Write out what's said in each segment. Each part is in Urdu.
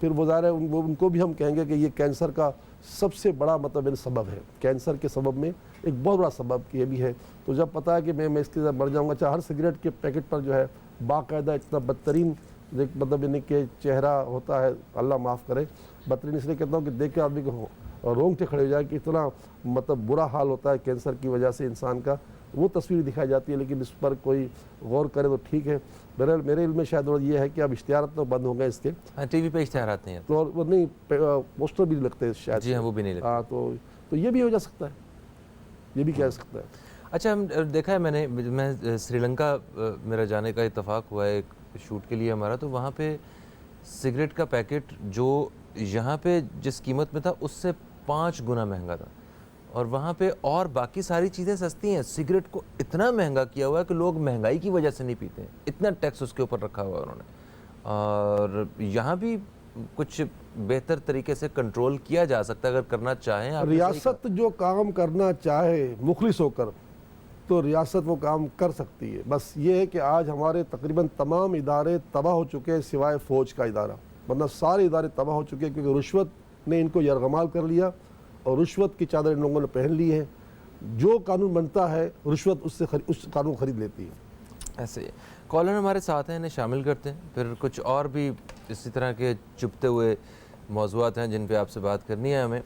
پھر وہ ظاہر ہے ان کو بھی ہم کہیں گے کہ یہ کینسر کا سب سے بڑا مطلب سبب ہے، کینسر کے سبب میں ایک بہت بڑا سبب یہ بھی ہے۔ تو جب پتہ ہے کہ میں اس کے ساتھ مر جاؤں گا، چاہے ہر سگریٹ کے پیکٹ پر جو ہے باقاعدہ اتنا بدترین مطلب یعنی کہ چہرہ ہوتا ہے، اللہ معاف کرے، بدترین اس لیے کہتا ہوں کہ دیکھ کے آدمی کو رونگٹے کھڑے ہو جائے کہ اتنا مطلب برا حال ہوتا ہے کینسر کی وجہ سے انسان کا، وہ تصویر دکھائی جاتی ہے، لیکن اس پر کوئی غور کرے تو ٹھیک ہے۔ بہرحال میرے علم میں شاید یہ ہے کہ اب اشتہارات تو بند ہو گئے اس کے، ہاں ٹی وی پہ اشتہارات نہیں تو وہ نہیں پوسٹر بھی لگتے شاید، جی ہاں وہ بھی نہیں لگتے۔ ہاں تو یہ بھی ہو جا سکتا ہے، یہ بھی کہہ سکتا ہے۔ اچھا ہم دیکھا ہے میں سری لنکا میرا جانے کا اتفاق ہوا ہے ایک شوٹ کے لیے ہمارا، تو وہاں پہ سگریٹ کا پیکٹ جو یہاں پہ جس قیمت میں تھا اس سے 5 گنا مہنگا تھا، اور وہاں پہ اور باقی ساری چیزیں سستی ہیں، سگریٹ کو اتنا مہنگا کیا ہوا ہے کہ لوگ مہنگائی کی وجہ سے نہیں پیتے ہیں، اتنا ٹیکس اس کے اوپر رکھا ہوا ہے انہوں نے۔ اور یہاں بھی کچھ بہتر طریقے سے کنٹرول کیا جا سکتا ہے اگر کرنا چاہیں آپ۔ ریاست جو کام کرنا چاہے مخلص ہو کر تو ریاست وہ کام کر سکتی ہے، بس یہ ہے کہ آج ہمارے تقریباً تمام ادارے تباہ ہو چکے ہیں سوائے فوج کا ادارہ، ورنہ سارے ادارے تباہ ہو چکے ہیں کیونکہ رشوت نے ان کو یرغمال کر لیا اور رشوت کی چادر ان لوگوں نے پہن لی ہے۔ جو قانون بنتا ہے رشوت اس قانون خرید لیتی ہے۔ ایسے کالر ہمارے ساتھ ہیں، انہیں شامل کرتے ہیں، پھر کچھ اور بھی اسی طرح کے چپتے ہوئے موضوعات ہیں جن پہ آپ سے بات کرنی ہے ہمیں۔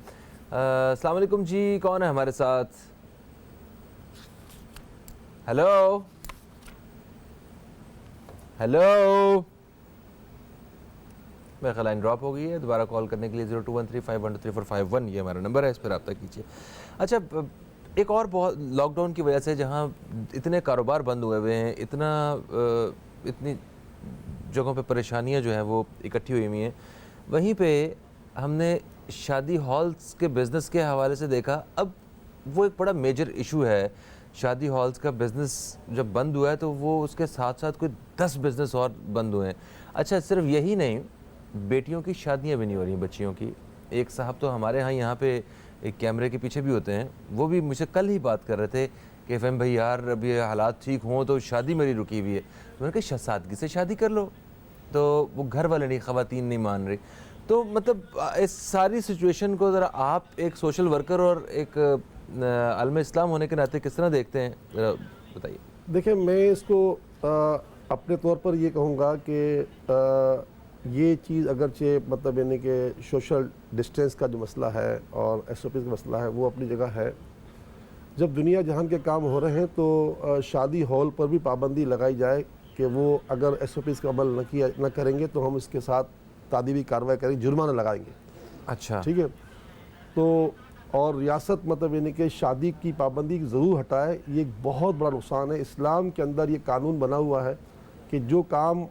السلام علیکم جی، کون ہے ہمارے ساتھ؟ ہیلو ہیلو، میرا خیال لائن ڈراپ ہو گئی ہے، دوبارہ کال کرنے کے لیے 0213512351 یہ ہمارا نمبر ہے، اس پہ رابطہ کیجیے۔ اچھا ایک اور بہت لاک ڈاؤن کی وجہ سے جہاں اتنے کاروبار بند ہوئے ہیں، اتنی جگہوں پہ پریشانیاں جو ہیں وہ اکٹھی ہوئی ہیں، وہیں پہ ہم نے شادی ہالز کے بزنس کے حوالے سے دیکھا، اب وہ ایک بڑا میجر ایشو ہے۔ شادی ہالز کا بزنس جب بند ہوا ہے تو وہ اس کے ساتھ ساتھ کوئی 10 بزنس اور بند ہوئے ہیں۔ اچھا صرف یہی نہیں، بیٹیوں کی شادیاں بھی نہیں ہو رہی ہیں، بچیوں کی۔ ایک صاحب تو ہمارے ہاں یہاں پہ ایک کیمرے کے پیچھے بھی ہوتے ہیں، وہ بھی مجھ سے کل ہی بات کر رہے تھے کہ فہم بھائی یار اب یہ حالات ٹھیک ہوں تو شادی میری رکی ہوئی ہے۔ میں نے کہا سادگی سے شادی کر لو، تو وہ گھر والے نہیں، خواتین نہیں مان رہی۔ تو مطلب اس ساری سچویشن کو ذرا آپ ایک سوشل ورکر اور ایک عالم اسلام ہونے کے ناطے کس طرح دیکھتے ہیں، ذرا بتائیے۔ دیکھیں میں اس کو اپنے طور پر یہ کہوں گا کہ یہ چیز اگرچہ مطلب یعنی کہ سوشل ڈسٹینس کا جو مسئلہ ہے اور ایس او پیز کا مسئلہ ہے وہ اپنی جگہ ہے۔ جب دنیا جہان کے کام ہو رہے ہیں تو شادی ہال پر بھی پابندی لگائی جائے کہ وہ اگر ایس او پیز کا عمل نہ کریں گے تو ہم اس کے ساتھ تعدیبی کارروائی کریں گے، جرمانہ لگائیں گے۔ اچھا ٹھیک ہے، تو اور ریاست مطلب یعنی کہ شادی کی پابندی ضرور ہٹائے، یہ ایک بہت بڑا نقصان ہے۔ اسلام کے اندر یہ قانون بنا ہوا ہے کہ جو کام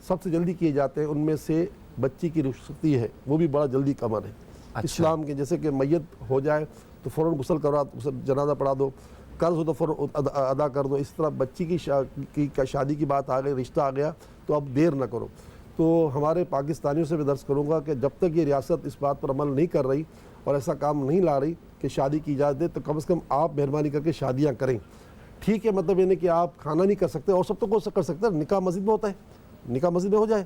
سب سے جلدی کیے جاتے ہیں ان میں سے بچی کی رخصتی ہے، وہ بھی بڑا جلدی کا عمل ہے۔ اسلام کے جیسے کہ میت ہو جائے تو فوراً غسل کروا، جنازہ پڑھا دو، قرض ہو تو فوراً ادا کر دو۔ اس طرح بچی کی شادی کی بات آ گئی، رشتہ آ گیا تو اب دیر نہ کرو۔ تو ہمارے پاکستانیوں سے بھی درس کروں گا کہ جب تک یہ ریاست اس بات پر عمل نہیں کر رہی اور ایسا کام نہیں لا رہی کہ شادی کی اجازت دے تو کم از کم آپ مہربانی کر کے شادیاں کریں۔ ٹھیک ہے، مطلب یہ نہیں کہ آپ کھانا نہیں کر سکتے اور سب تو کر سکتے ہیں، نکاح مسجد میں ہوتا ہے، نکاح مسجد میں ہو جائے۔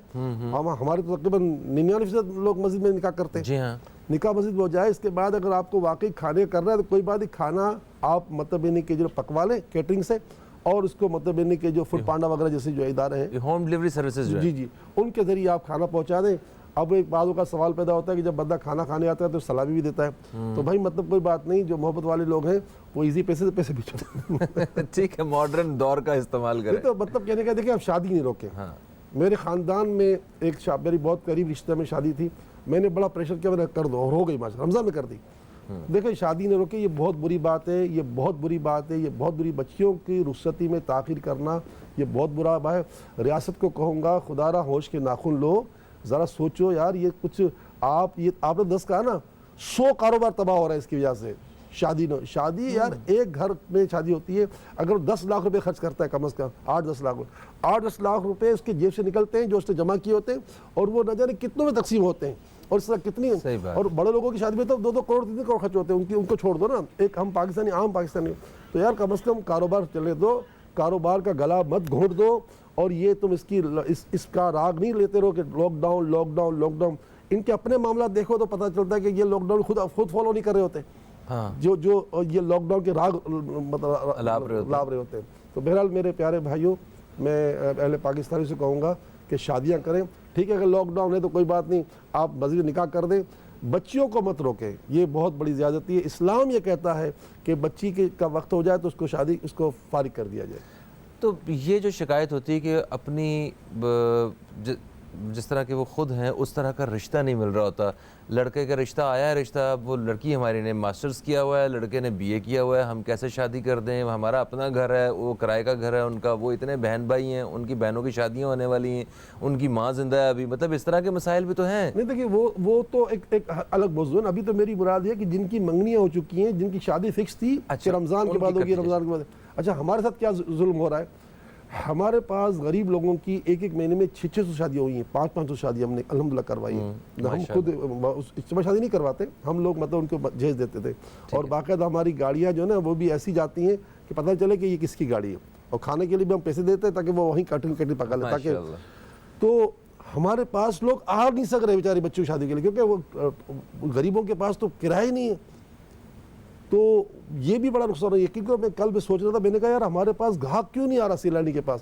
ہمارے تو تقریباً 99% لوگ مسجد میں نکاح کرتے ہیں۔ جی ہاں، نکاح مسجد میں ہو جائے۔ اس کے بعد اگر آپ کو واقعی کھانے کرنا ہے تو کوئی بات نہیں، کھانا آپ مطلب یہ نہیں کہ جو پکوا لیں کیٹرنگ سے، اور اس کو مطلب یہ نہیں کہ جو فوڈ پانڈا وغیرہ جیسے جو ادارے ہیں، ہوم ڈلیوری سروسز جو جی ان کے ذریعے آپ کھانا پہنچا دیں۔ اب ایک بعضوں کا سوال پیدا ہوتا ہے کہ جب بندہ کھانا کھانے آتا ہے تو سلامی بھی دیتا ہے، تو بھائی مطلب کوئی بات نہیں، جو محبت والے لوگ ہیں وہ ایزی پیسے سے پیسے بھی چھوڑتے ٹھیک ہے، ماڈرن دور کا استعمال کریں۔ تو مطلب کہنے کا دیکھیں آپ شادی نہیں روکیں۔ میرے خاندان میں ایک میری بہت قریب رشتہ میں شادی تھی، میں نے بڑا پریشر کیا، میں نے کر دو اور ہو گئی، ماشاءاللہ رمضان میں کر دی۔ دیکھیں شادی نے روکے، یہ بہت بری بات ہے، یہ بہت بری بات ہے، یہ بہت بری، بچیوں کی رخصتی میں تاخیر کرنا یہ بہت برا بات ہے۔ ریاست کو کہوں گا خدا را ہوش کے ناخن لو، ذرا سوچو یار، یہ کچھ آپ نے 10 کہا نا، 100 کاروبار تباہ ہو رہا ہے اس کی وجہ سے۔ شادی یار ایک گھر میں شادی ہوتی ہے، اگر 10 لاکھ روپے خرچ کرتا ہے کم از کم 8-10 لاکھ روپے اس کے جیب سے نکلتے ہیں جو اس نے جمع کیے ہوتے ہیں، اور وہ نہ جانے کتنوں میں تقسیم ہوتے ہیں، اور اس طرح کتنی، اور بڑے لوگوں کی شادی میں تو 2-2 کروڑ 3 کروڑ خرچ ہوتے ہیں، ان کو چھوڑ دو نا، ایک ہم پاکستانی عام پاکستانی، تو یار کم از کم کاروبار چلے دو، کاروبار کا گلا مت گھونٹ دو، اور یہ تم اس کا راگ نہیں لیتے رہو کہ لاک ڈاؤن ان کے اپنے معاملات دیکھو تو پتہ چلتا ہے کہ یہ لاک ڈاؤن خود فالو نہیں کر رہے ہوتے، ہاں جو یہ لاک ڈاؤن کے راگ مطلب لاب رہے ہوتے ہیں۔ تو بہرحال میرے پیارے بھائیوں، میں اہل پاکستانی سے کہوں گا کہ شادیاں کریں، ٹھیک ہے اگر لاک ڈاؤن ہے تو کوئی بات نہیں، آپ مزید نکاح کر دیں، بچیوں کو مت روکیں، یہ بہت بڑی زیادتی ہے۔ اسلام یہ کہتا ہے کہ بچی کا وقت ہو جائے تو اس کو فارغ کر دیا جائے۔ تو یہ جو شکایت ہوتی ہے کہ اپنی جس طرح کے وہ خود ہیں اس طرح کا رشتہ نہیں مل رہا ہوتا، لڑکے کا رشتہ آیا ہے، رشتہ وہ لڑکی ہماری نے ماسٹرز کیا ہوا ہے، لڑکے نے BA کیا ہوا ہے، ہم کیسے شادی کر دیں، ہمارا اپنا گھر ہے، وہ کرائے کا گھر ہے ان کا، وہ اتنے بہن بھائی ہیں، ان کی بہنوں کی شادیاں ہونے والی ہیں، ان کی ماں زندہ ہے ابھی، مطلب اس طرح کے مسائل بھی تو ہیں۔ نہیں دیکھیے وہ تو ایک الگ موضوع ہے۔ ابھی تو میری مراد یہ کہ جن کی منگنیاں ہو چکی ہیں، جن کی شادی فکس تھی کہ رمضان کے بعد ہوگی، رمضان کے بعد، اچھا ہمارے ساتھ کیا ظلم ہو رہا ہے؟ ہمارے پاس غریب لوگوں کی ایک مہینے میں 600 شادیاں ہوئی ہیں، 500 شادیاں ہم نے الحمدللہ کروائی ہیں۔ ہم خود اجتماع شادی نہیں کرواتے، ہم لوگ مطلب ان کو جہیز دیتے تھے، اور باقاعدہ ہماری گاڑیاں جو ہے نا وہ بھی ایسی جاتی ہیں کہ پتہ چلے کہ یہ کس کی گاڑی ہے، اور کھانے کے لیے بھی ہم پیسے دیتے ہیں تاکہ وہ وہیں کٹن پکا لیں، تاکہ تو ہمارے پاس لوگ آ نہیں سک رہے بیچارے بچوں کی شادی کے لیے، کیونکہ وہ غریبوں کے پاس تو کرایہ ہی نہیں ہے۔ تو یہ بھی بڑا نقصان ہے۔ یقین کرو میں کل بھی سوچ رہا تھا، میں نے کہا یار ہمارے پاس گاہک کیوں نہیں آ رہا سیلانی کے پاس؟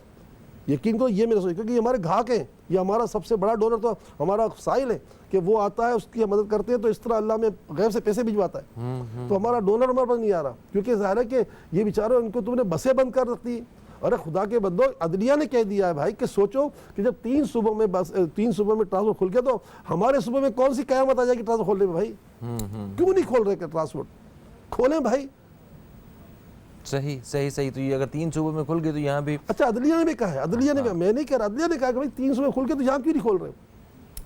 یقین کرو یہ میں نے سوچا، کیونکہ یہ ہمارے گاہک ہیں، یہ ہمارا سب سے بڑا ڈونر تو ہمارا ساحل ہے کہ وہ آتا ہے، اس کی مدد کرتے ہیں، تو اس طرح اللہ میں غیب سے پیسے بھجواتا ہے۔ تو ہمارا ڈونر ہمارے پاس نہیں آ رہا، کیونکہ ظاہر ہے کہ یہ بیچارے ان کو تم نے بسیں بند کر رکھتی ہیں۔ ارے خدا کے بندو، عدلیہ نے کہہ دیا ہے بھائی کہ سوچو کہ جب 3 صوبوں میں ٹرانسپورٹ کھل گیا تو ہمارے صوبے میں کون سی قیامت آ جائے گی ٹرانسپورٹ کھولنے میں؟ بھائی کیوں نہیں کھول رہے کہ ٹرانسپورٹ کھولیں بھائی؟ صحیح تو یہ اگر 3 صوبوں میں کھل گئے تو یہاں بھی، اچھا عدلیہ نے بھی کہا ہے، عدلیہ نے کہا، میں نہیں کہہ رہا، عدلیہ نے کہا کہ بھائی 3 صوبے کھل گئے تو یہاں کیوں نہیں کھول رہے؟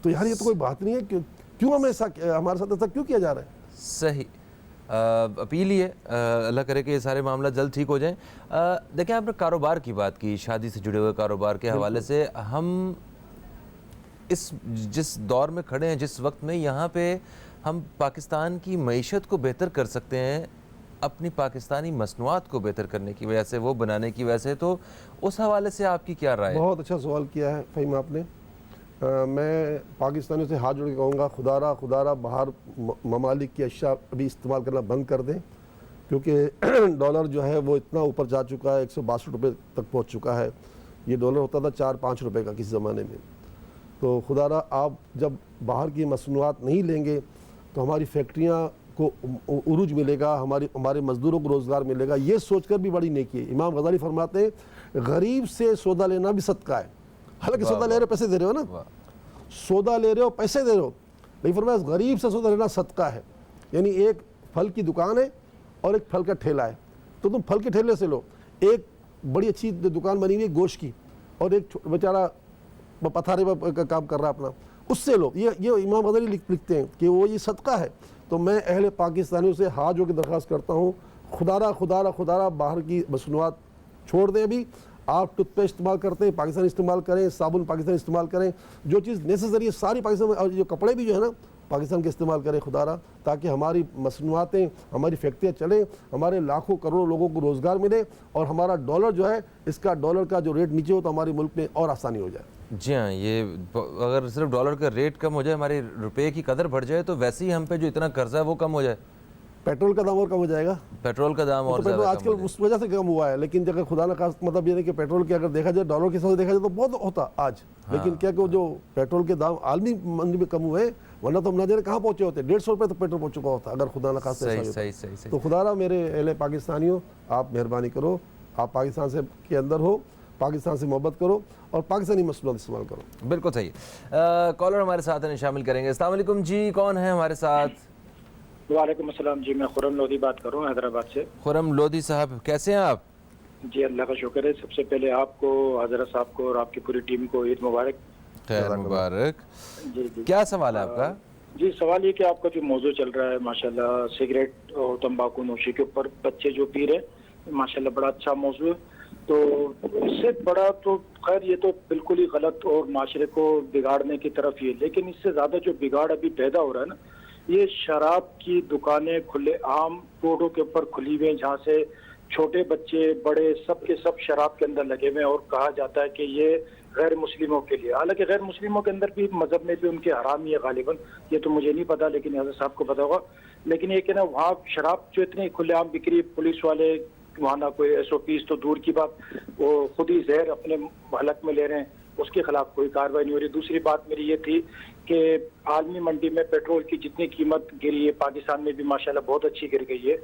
تو یار یہ تو کوئی بات نہیں ہے، کیوں ہمیں ایسا ہمارے ساتھ ایسا کیوں کیا جا رہا ہے؟ صحیح اپیل ہی ہے، اللہ کرے کہ یہ سارے معاملہ جلد ٹھیک ہو جائیں۔ دیکھیں آپ نے کاروبار کی بات کی، شادی سے جڑے ہوئے کاروبار کے حوالے سے، ہم جس دور میں کھڑے ہیں، جس وقت میں، یہاں پہ ہم پاکستان کی معیشت کو بہتر کر سکتے ہیں اپنی پاکستانی مصنوعات کو بہتر کرنے کی وجہ سے، وہ بنانے کی وجہ سے، تو اس حوالے سے آپ کی کیا رائے ہے؟ بہت اچھا سوال کیا ہے فہیم آپ نے۔ میں پاکستانیوں سے ہاتھ جوڑ کے کہوں گا خدا را باہر ممالک کی اشیاء ابھی استعمال کرنا بند کر دیں، کیونکہ ڈالر جو ہے وہ اتنا اوپر جا چکا ہے، 162 روپے تک پہنچ چکا ہے۔ یہ ڈالر ہوتا تھا 4-5 روپے کا کسی زمانے میں۔ تو خدا را آپ جب باہر کی مصنوعات نہیں لیں گے تو ہماری فیکٹریاں کو عروج ملے گا، ہمارے مزدوروں کو روزگار ملے گا، یہ سوچ کر بھی بڑی نیکی ہے۔ امام غزالی فرماتے ہیں غریب سے سودا لینا بھی صدقہ ہے، حالانکہ سودا لے رہے ہو پیسے دے رہے ہو نا، سودا لے رہے ہو پیسے دے رہے ہو، لیکن فرمایا غریب سے سودا لینا صدقہ ہے۔ یعنی ایک پھل کی دکان ہے اور ایک پھل کا ٹھیلا ہے، تو تم پھل کے ٹھیلے سے لو، ایک بڑی اچھی دکان بنی ہوئی ہے گوشت کی، اور ایک بیچارہ پتھارے کا کام کر رہا ہے اپنا، اس سے لو۔ یہ امام غزالی لکھتے ہیں کہ وہ یہ صدقہ ہے۔ تو میں اہل پاکستانیوں سے ہاتھ جوڑ کے درخواست کرتا ہوں، خدا را باہر کی مصنوعات چھوڑ دیں۔ ابھی آپ ٹوتھ پیسٹ استعمال کرتے ہیں پاکستانی استعمال کریں، صابن پاکستانی استعمال کریں، جو چیز نیسیسری ہے ساری پاکستان، اور جو کپڑے بھی جو ہے نا پاکستان کے استعمال کریں خدا را، تاکہ ہماری مصنوعاتیں، ہماری فیکٹریاں چلیں، ہمارے لاکھوں کروڑوں لوگوں کو روزگار ملے، اور ہمارا ڈالر جو ہے، اس کا ڈالر کا جو ریٹ نیچے ہو تو ہمارے ملک میں اور آسانی ہو جائے۔ جی ہاں، یہ اگر صرف ڈالر کا ریٹ کم ہو جائے، ہماری روپے کی قدر بڑھ جائے، تو ویسے ہی ہم پہ جو اتنا قرضہ ہے وہ کم ہو جائے، پیٹرول کا دام اور کم ہو جائے گا، پیٹرول کا دام اور زیادہ آج کل اس وجہ سے کم ہوا ہے۔ لیکن اگر خدا نہ خواستہ مطلب یہ ہے کہ پیٹرول کے اگر دیکھا جائے ڈالر کے ساتھ دیکھا جائے تو بہت ہوتا آج، لیکن کیا کہ جو پیٹرول کے دام عالمی منڈی میں کم ہوئے، ورنہ تو ہم نہ جانے کہاں پہنچے ہوتے، 150 روپے تو پیٹرول پہنچ چکا ہوتا اگر خدا نہ خواستہ ایسا ہوتا۔ تو خدا را میرے اہل پاکستانیوں، آپ مہربانی کرو، آپ پاکستان سے کے اندر ہو، پاکستان سے محبت کرو اور پاکستانی مصنوعات استعمال کرو۔ بالکل صحیح۔ کالر ہمارے ساتھ ہیں، شامل کریں گے۔ السلام علیکم جی، کون ہے ہمارے ساتھ؟ وعلیکم السلام جی، میں خرم لودھی بات کر رہا ہوں حیدرآباد سے۔ خرم لودھی صاحب، کیسے ہیں آپ؟ جی اللہ کا شکر ہے۔ سب سے پہلے آپ کو، حضرت صاحب کو اور آپ کی پوری ٹیم کو عید مبارک۔ خیر مبارک۔ جی جی، کیا سوال ہے آپ کا؟ جی سوال یہ کہ آپ کا جو موضوع چل رہا ہے ماشاءاللہ سگریٹ اور تمباکو نوشی کے اوپر بچے جو پی رہے ہیں، ماشاءاللہ بڑا اچھا موضوع ہے۔ تو اس سے بڑا تو خیر یہ تو بالکل ہی غلط اور معاشرے کو بگاڑنے کی طرف یہ، لیکن اس سے زیادہ جو بگاڑ ابھی پیدا ہو رہا ہے نا، یہ شراب کی دکانیں کھلے عام روڈوں کے اوپر کھلی ہوئی ہیں، جہاں سے چھوٹے بچے بڑے سب کے سب شراب کے اندر لگے ہوئے ہیں، اور کہا جاتا ہے کہ یہ غیر مسلموں کے لیے. حالانکہ غیر مسلموں کے اندر بھی مذہب میں بھی ان کے حرام ہی ہے غالباً, یہ تو مجھے نہیں پتا, لیکن حضرت صاحب کو پتا ہوگا. لیکن یہ کہ نا وہاں شراب جو اتنی کھلے عام بکری, پولیس والے وہاں نہ کوئی SOPs تو دور کی بات, وہ خود ہی زہر اپنے حلق میں لے رہے ہیں, اس کے خلاف کوئی کارروائی نہیں ہو رہی. دوسری بات میری یہ تھی کہ عالمی منڈی میں پیٹرول کی جتنی قیمت گری ہے, پاکستان میں بھی ماشاءاللہ بہت اچھی گر گئی ہے.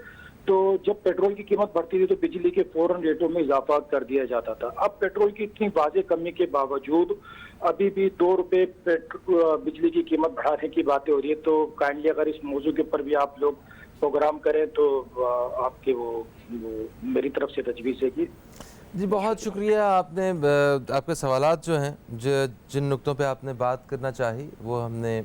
تو جب پیٹرول کی قیمت بڑھتی تھی تو بجلی کے فوراً ریٹوں میں اضافہ کر دیا جاتا تھا. اب پیٹرول کی اتنی واضح کمی کے باوجود ابھی بھی 2 روپے بجلی کی قیمت بڑھانے کی باتیں ہو رہی ہے. تو کائنڈلی اگر اس موضوع کے اوپر بھی آپ لوگ پروگرام کریں تو آپ کے وہ میری طرف سے تجویز ہے کہ. جی بہت شکریہ. آپ نے آپ کے سوالات جو ہیں جن نقطوں پہ آپ نے بات کرنا چاہی وہ ہم نے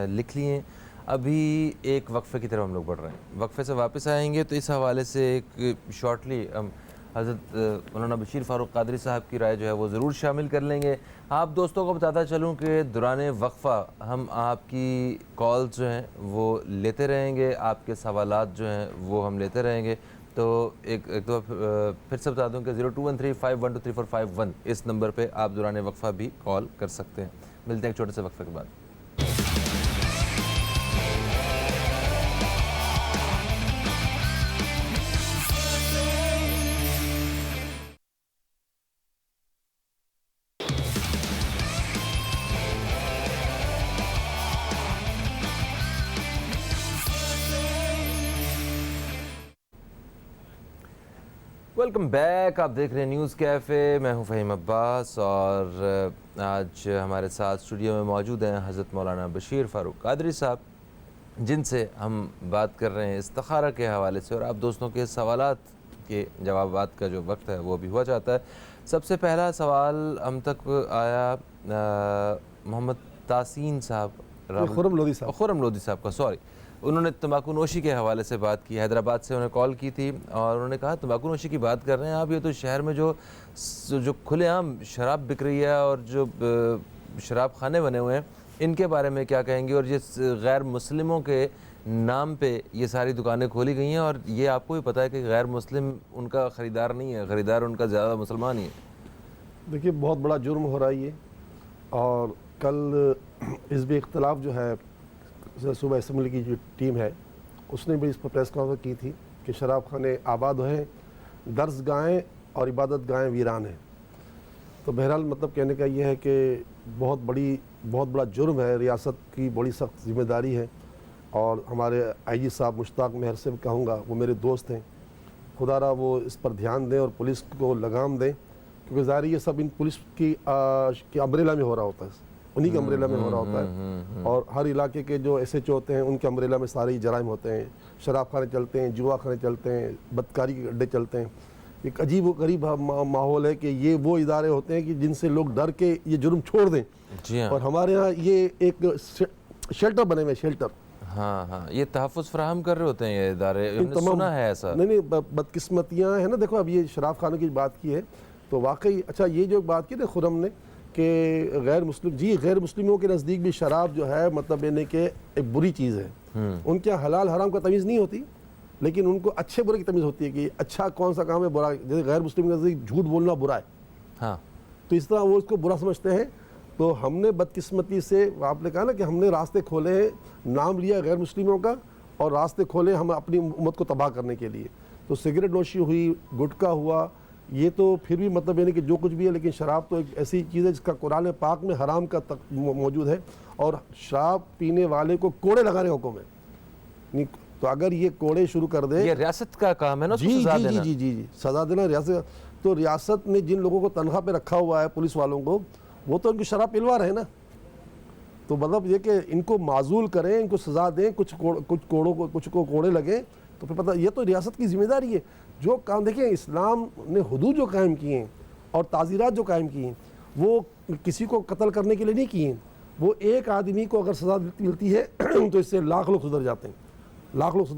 لکھ لیے ہیں. ابھی ایک وقفے کی طرف ہم لوگ بڑھ رہے ہیں, وقفے سے واپس آئیں گے تو اس حوالے سے ایک شارٹلی ہم حضرت مولانا بشیر فاروق قادری صاحب کی رائے جو ہے وہ ضرور شامل کر لیں گے. آپ دوستوں کو بتاتا چلوں کہ دوران وقفہ ہم آپ کی کالز جو ہیں وہ لیتے رہیں گے, آپ کے سوالات جو ہیں وہ ہم لیتے رہیں گے. تو ایک دو پھر سے بتا دوں کہ 021351234551 اس نمبر پہ آپ دوران وقفہ بھی کال کر سکتے ہیں. ملتے ہیں ایک چھوٹے سے وقفے کے بعد. Welcome back. آپ دیکھ رہے ہیں نیوز کیفے, میں ہوں فہیم عباس اور آج ہمارے ساتھ اسٹوڈیو میں موجود ہیں حضرت مولانا بشیر فاروق قادری صاحب, جن سے ہم بات کر رہے ہیں استخارہ کے حوالے سے, اور آپ دوستوں کے سوالات کے جوابات کا جو وقت ہے وہ بھی ہوا جاتا ہے. سب سے پہلا سوال ہم تک آیا محمد تاسین صاحب, خرم لودھی صاحب کا, سوری. انہوں نے تمباکو نوشی کے حوالے سے بات کی, حیدرآباد سے انہیں کال کی تھی اور انہوں نے کہا تمباکو نوشی کی بات کر رہے ہیں آپ, یہ تو شہر میں جو کھلے عام شراب بک رہی ہے اور جو شراب خانے بنے ہوئے ہیں ان کے بارے میں کیا کہیں گے, اور جس غیر مسلموں کے نام پہ یہ ساری دکانیں کھولی گئی ہیں, اور یہ آپ کو بھی پتہ ہے کہ غیر مسلم ان کا خریدار نہیں ہے, خریدار ان کا زیادہ مسلمان ہی ہے. دیکھیے بہت بڑا جرم ہو رہا ہے یہ, اور کل اس بھی اختلاف جو ہے صوبہ اسمبلی کی جو ٹیم ہے اس نے بھی اس پر پریس کانفرنس کی تھی کہ شراب خانے آباد ہیں, درس گاہیں اور عبادت گاہیں ویران ہیں. تو بہرحال مطلب کہنے کا یہ ہے کہ بہت بڑا جرم ہے, ریاست کی بڑی سخت ذمہ داری ہے, اور ہمارے IG صاحب مشتاق مہر سے کہوں گا, وہ میرے دوست ہیں, خدا را وہ اس پر دھیان دیں اور پولیس کو لگام دیں, کیونکہ ظاہر یہ سب ان پولیس کی امبریلا میں ہو رہا ہوتا ہے, انہی کے امبریلا میں ہو رہا ہوتا ہے. اور ہر علاقے کے جو SHO ہوتے ہیں ان کے امبریلا میں سارے جرائم ہوتے ہیں, شراب خانے چلتے ہیں, جوا خانے چلتے ہیں, بدکاری کے اڈے چلتے ہیں. ایک عجیب و غریب ماحول ہے کہ یہ وہ ادارے ہوتے ہیں کہ جن سے لوگ ڈر کے یہ جرم چھوڑ دیں. اور ہمارے ہاں یہ ایک شیلٹر بنے ہوئے, شیلٹر. ہاں یہ تحفظ فراہم کر رہے ہوتے ہیں یہ ادارے, سنا ہے ایسا. نہیں بدقسمتیاں ہیں نا. دیکھو اب یہ شراب خانوں کی بات کی ہے تو واقعی اچھا یہ جو بات کی نا خرم نے کہ غیر مسلم, جی غیر مسلموں کے نزدیک بھی شراب جو ہے مطلب یعنی کہ ایک بری چیز ہے. ان کے حلال حرام کا تمیز نہیں ہوتی, لیکن ان کو اچھے برے کی تمیز ہوتی ہے کہ اچھا کون سا کام ہے, برا. جیسے غیر مسلم کے نزدیک جھوٹ بولنا برا ہے, ہاں, تو اس طرح وہ اس کو برا سمجھتے ہیں. تو ہم نے بدقسمتی سے آپ نے کہا نا کہ ہم نے راستے کھولے ہیں, نام لیا غیر مسلموں کا اور راستے کھولے ہم اپنی امت کو تباہ کرنے کے لیے. تو سگریٹ نوشی ہوئی, گٹکا ہوا, یہ تو پھر بھی مطلب یعنی کہ جو کچھ بھی ہے, لیکن شراب تو ایک ایسی چیز ہے جس کا قرآن پاک میں حرام کا موجود ہے, اور شراب پینے والے کو کوڑے لگانے کا حکم ہے. تو اگر یہ کوڑے شروع کر دے, یہ ریاست کا کام ہے نا, جی سزا دینا ریاست. تو ریاست نے جن لوگوں کو تنخواہ پہ رکھا ہوا ہے پولیس والوں کو, وہ تو ان کی شراب پلوا رہے ہیں نا. تو مطلب یہ کہ ان کو معزول کریں, ان کو سزا دیں, کچھ کو کوڑے لگیں, تو پھر پتہ یہ تو ریاست کی ذمہ داری ہے. جو کام دیکھیں اسلام نے حدود جو قائم کی ہیں اور تعزیرات جو قائم کی ہیں وہ کسی کو قتل کرنے کے لیے نہیں کی ہیں. وہ ایک آدمی کو اگر سزا ملتی ہے تو اس سے لاکھ لوگ سدھر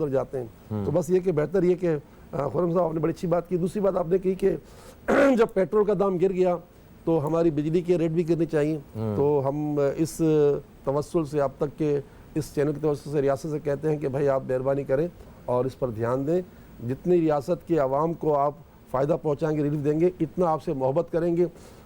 جاتے ہیں, تو بس یہ کہ بہتر یہ کہ خرم صاحب آپ نے بڑی اچھی بات کی. دوسری بات آپ نے کہی کہ جب پیٹرول کا دام گر گیا تو ہماری بجلی کے ریٹ بھی گرنے چاہیے. تو ہم اس توسل سے اب تک کے اس چینل کے توسل سے ریاست سے کہتے ہیں کہ بھائی آپ مہربانی کریں اور اس پر دھیان دیں. جتنی ریاست کے عوام کو آپ فائدہ پہنچائیں گے, ریلیف دیں گے, اتنا آپ سے محبت کریں گے.